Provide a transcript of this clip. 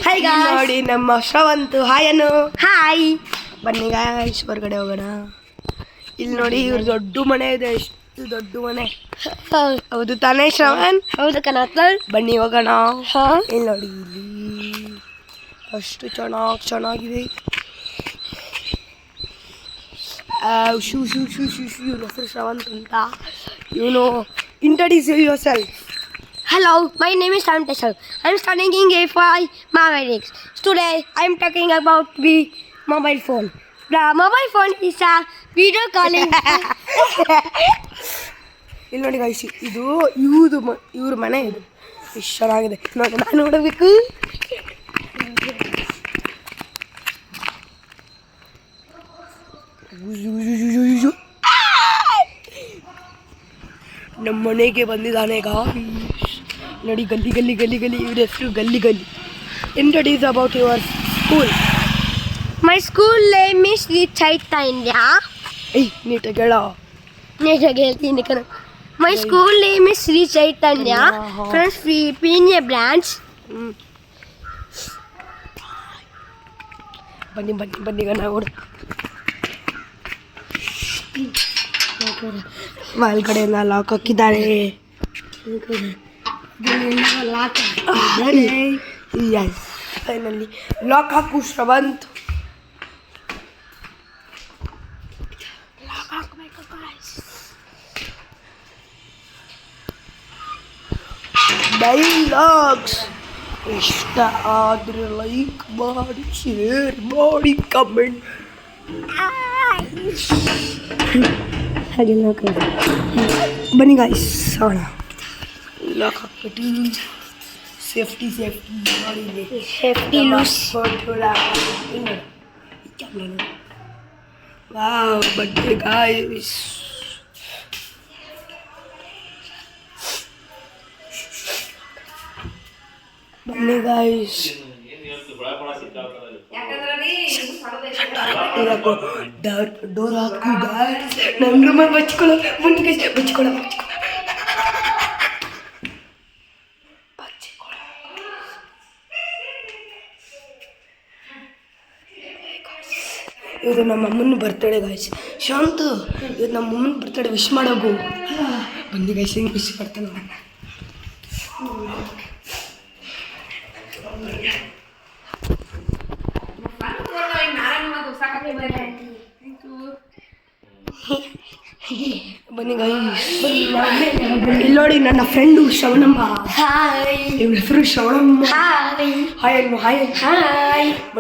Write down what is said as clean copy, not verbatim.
Hi guys ನೋಡಿ ನಮ್ಮ ಶ್ರವಂತು ಹಾಯನು hi ಬನ್ನಿ ಗಾಯ್ಸ್ ಹೊರಗಡೆ ಹೋಗೋಣ. ಇಲ್ಲಿ ನೋಡಿ ಇವ್ರ ದೊಡ್ಡ ಮನೆ ಇದೆ, ಎಷ್ಟು ದೊಡ್ಡ ಮನೆ. ಹೌದು ತಾನೇ ಶ್ರವಣ್? ಹೌದು ಕಣಪ್ಪ. ಬನ್ನಿ ಹೋಗೋಣ. ಹಾ ಇಲ್ಲಿ ನೋಡಿ ಇಲ್ಲಿ ಅಷ್ಟು ಚೆನ್ನಾಗಿದೆ. Shoe shoe shoe shoe shoe ಇವ್ರ ಹೆಸರು ಶ್ರವಂತ್ ಅಂತ. ಇವನು introduce your self. Hello, my name is Sam Teshal. I'm studying in A5 Mavericks. Today, I'm talking about the mobile phone. The mobile phone is a video calling. ಇಲ್ಲಿ ನೋಡಿ guys, ಇದು ಇವ್ರ ಮನೆ. ಇದು ಎಷ್ಟು ಚೆನ್ನಾಗಿದೆ ನೋಡಿ, ನಾನು ನೋಡಬೇಕು. ನಮ್ಮ ಮನೆಗೆ ಬಂದಿದ್ದಾನೆ ಗಾಯ್ಸ್. ನೋಡಿ ಗಲ್ಲಿ ಗಲ್ಲಿ ಗಲ್ಲಿ ಗಲ್ಲಿ, ಇವ್ರ ಹೆಸರು ಗಲ್ಲಿ ಗಲ್ಲಿ. Introduce about your school. My school name is Sri Chaitanya. ನೀಟಾಗಿ ಹೇಳ. ನೀಟಾಗಿ ಹೇಳ್ತೀನಿ ಕಣ. My school name is Sri Chaitanya from Philippine branch. ಬನ್ನಿ ಬನ್ನಿ ಬನ್ನಿ ಗಣ ಓಡ. ಮೇಲ್ಗಡೆ ಎಲ್ಲ ಲಾಕ್ ಹಾಕಿದ್ದಾರೆ. ಫೈನಲಿ ಲಾಕ್ ಹಾಕು ಶ್ರವಂತ್. ಡೈಲಾಗ್ಸ್ ಇಷ್ಟ ಆದರೆ ಲೈಕ್ ಮಾಡಿ, ಶೇರ್ ಮಾಡಿ, ಕಮೆಂಟ್ ಹಾಗೆ ಬನ್ನಿ ಗಾಯ್ಸ್ ಹೋಣ. ಲಾಕ್ ಹಾಕ್ಬಿಟ್ಟು ಸೇಫ್ಟಿ ಮಾಡಿ. Safety loose. ವಾವ್ ಬಟ್ಟೆ ಗಾಯ್ಸ್. ಬನ್ನಿ ಗಾಯ್ಸ್, ಡೋರ್ ಹಾಕು ಗಾಯ್ಸ್. ನನ್ನ ರೂಮಲ್ಲಿ ಬಚ್ಕೊಳ್ಳೋ ಮುಂದೆ ಬಚ್ಕೊಳ್ಳೋ. ಇದು ನಮ್ಮ ಅಮ್ಮನ ಬರ್ತಡೇ ಗಾಯ್ಸ್. ಶಾಂತು, ಇವತ್ತು ನಮ್ಮ ಅಮ್ಮನ ಬರ್ತಡೇ ವಿಶ್ ಮಾಡೋಗು. ಬನ್ನಿ ಗಾಯ್ಸ್, ಹಿಂಗೆ ವಿಶ್ ಮಾಡ್ತಾನೆ. ಬನ್ನಿ ಗಾಯ್ಸ್, ಇಲ್ಲಿ ನೋಡಿ ನನ್ನ ಫ್ರೆಂಡು ಶ್ರವಣಮ್ಮ. ಹಾಯ್. ಇವ್ರ ಹೆಸರು ಶ್ರವಣಮ್ಮ. ಹಾಯ್. ಹಾಯ್. ಹಾಯ್.